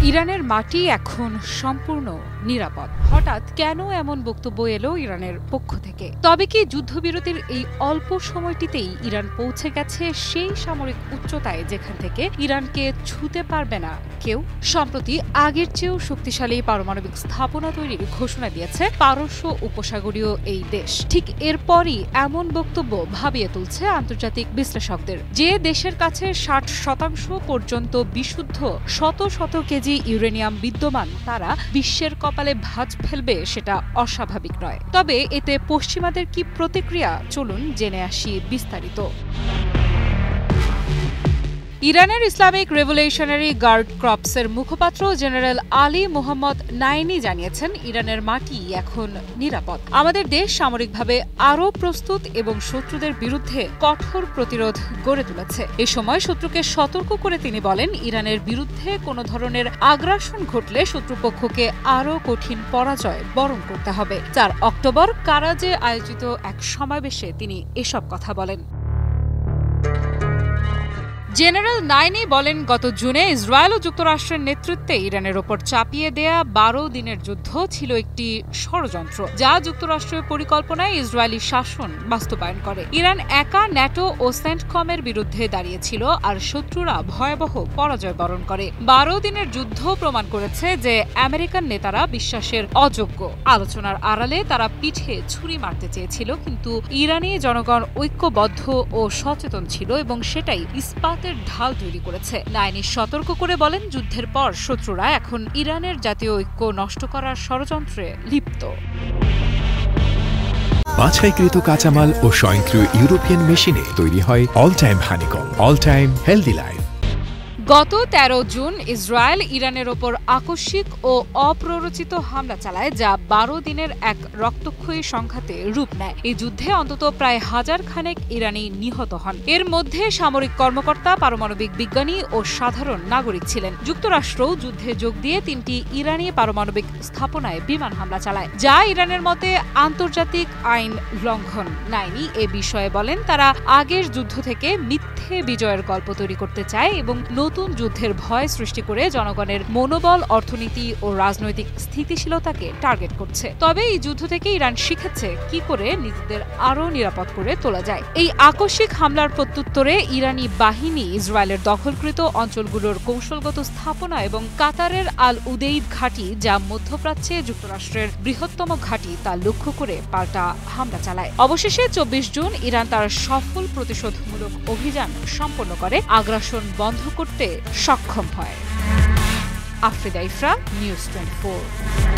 ইরানের মাটি এখন সম্পূর্ণ নিরাপদ। হঠাৎ কেন এমন বক্তব্য এলো ইরানের পক্ষ থেকে? তবে কি যুদ্ধবিরতির এই অল্প সময়টিতেই ইরান পৌঁছে গেছে সেই সামরিক উচ্চতায় যেখান থেকে ইরানকে ছুঁতে পারবে না কেউ? সম্প্রতি আগের চেয়েও শক্তিশালী পারমাণবিক স্থাপনা তৈরির ঘোষণা দিয়েছে পারস্য উপসাগরীয় এই দেশ। ঠিক এরপরই এমন বক্তব্য ভাবিয়ে তুলছে আন্তর্জাতিক বিশ্লেষকদের। যে দেশের কাছে 60% পর্যন্ত বিশুদ্ধ শত শত কেজি ইউরেনিয়াম বিদ্যমান, তারা বিশ্বের কপালে ভাঁজ ফেলবে সেটা অস্বাভাবিক নয়। তবে এতে পশ্চিমাদের কি প্রতিক্রিয়া, চলুন জেনে আসি বিস্তারিত। ইরানের ইসলামিক রেভলিউশনারি গার্ড কর্পসের মুখপাত্র জেনারেল আলী মোহাম্মদ নাইনি জানিয়েছেন, ইরানের মাটি এখন নিরাপদ। আমাদের দেশ সামরিকভাবে আরও প্রস্তুত এবং শত্রুদের বিরুদ্ধে কঠোর প্রতিরোধ গড়ে তুলেছে। এ সময় শত্রুকে সতর্ক করে তিনি বলেন, ইরানের বিরুদ্ধে কোনো ধরনের আগ্রাসন ঘটলে শত্রুপক্ষকে আরও কঠিন পরাজয় বরণ করতে হবে। 4 অক্টোবর কারাজে আয়োজিত এক সমাবেশে তিনি এসব কথা বলেন। জেনারেল নাইনি বলেন, গত জুনে ইসরায়েল ও যুক্তরাষ্ট্রের নেতৃত্বে ইরানের ওপর চাপিয়ে দেয়া 12 দিনের যুদ্ধ ছিল একটি ষড়যন্ত্র, যা যুক্তরাষ্ট্রের পরিকল্পনায় ইসরায়েলি শাসন বাস্তবায়ন করে। ইরান একা ন্যাটো ও সেন্টকমের বিরুদ্ধে দাঁড়িয়েছিল, আর শত্রুরা ভয়াবহ পরাজয় বরণ করে। 12 দিনের যুদ্ধ প্রমাণ করেছে যে আমেরিকান নেতারা বিশ্বাসের অযোগ্য। আলোচনার আড়ালে তারা পিঠে ছুরি মারতে চেয়েছিল, কিন্তু ইরানি জনগণ ঐক্যবদ্ধ ও সচেতন ছিল এবং সেটাই ইস্পাত ঢাল তৈরি করেছে। নাইনি সতর্ক করে বলেন, যুদ্ধের পর শত্রুরা এখন ইরানের জাতীয় ঐক্য নষ্ট করার ষড়যন্ত্রে লিপ্ত। বাছাইকৃত কাঁচামাল ও স্বয়ংক্রিয় ইউরোপিয়ান মেশিনে তৈরি হয় all time honeycomb, all time healthy life. গত 13 জুন ইসরায়েল ইরানের ওপর আকস্মিক ও অপ্ররোচিত হামলা চালায়, যা 12 দিনের এক রক্তক্ষয়ী সংঘাতে রূপ নেয়। এই যুদ্ধে অন্তত প্রায় 1000 খানেক ইরানি নিহত হন। এর মধ্যে সামরিক কর্মকর্তা, পারমাণবিক বিজ্ঞানী ও সাধারণ নাগরিক ছিলেন। যুক্তরাষ্ট্রও যুদ্ধে যোগ দিয়ে 3টি ইরানি পারমাণবিক স্থাপনায় বিমান হামলা চালায়, যা ইরানের মতে আন্তর্জাতিক আইন লঙ্ঘন। নাইনি এ বিষয়ে বলেন, তারা আগের যুদ্ধ থেকে মিথ্যে বিজয়ের গল্প তৈরি করতে চায় এবং নতুন যুদ্ধের ভয় সৃষ্টি করে জনগণের মনোবল, অর্থনীতি ও রাজনৈতিক স্থিতিশীলতাকে টার্গেট করছে। তবে এই যুদ্ধ থেকে ইরান শিখেছে কি করে নিজেদের আরও নিরাপদ করে তোলা যায়। এই আকস্মিক হামলার প্রত্যুত্তরে ইরানি বাহিনী ইসরায়েলের দখলকৃত অঞ্চলগুলোর কৌশলগত স্থাপনা এবং কাতারের আল উদেইদ ঘাঁটি, যা মধ্যপ্রাচ্যে যুক্তরাষ্ট্রের বৃহত্তম ঘাঁটি, তা লক্ষ্য করে পাল্টা হামলা চালায়। অবশেষে 24 জুন ইরান তার সফল প্রতিশোধমূলক অভিযান সম্পন্ন করে আগ্রাসন বন্ধ করতে সক্ষম হয়। আফ্রিদা ইফরা, নিউজ 24।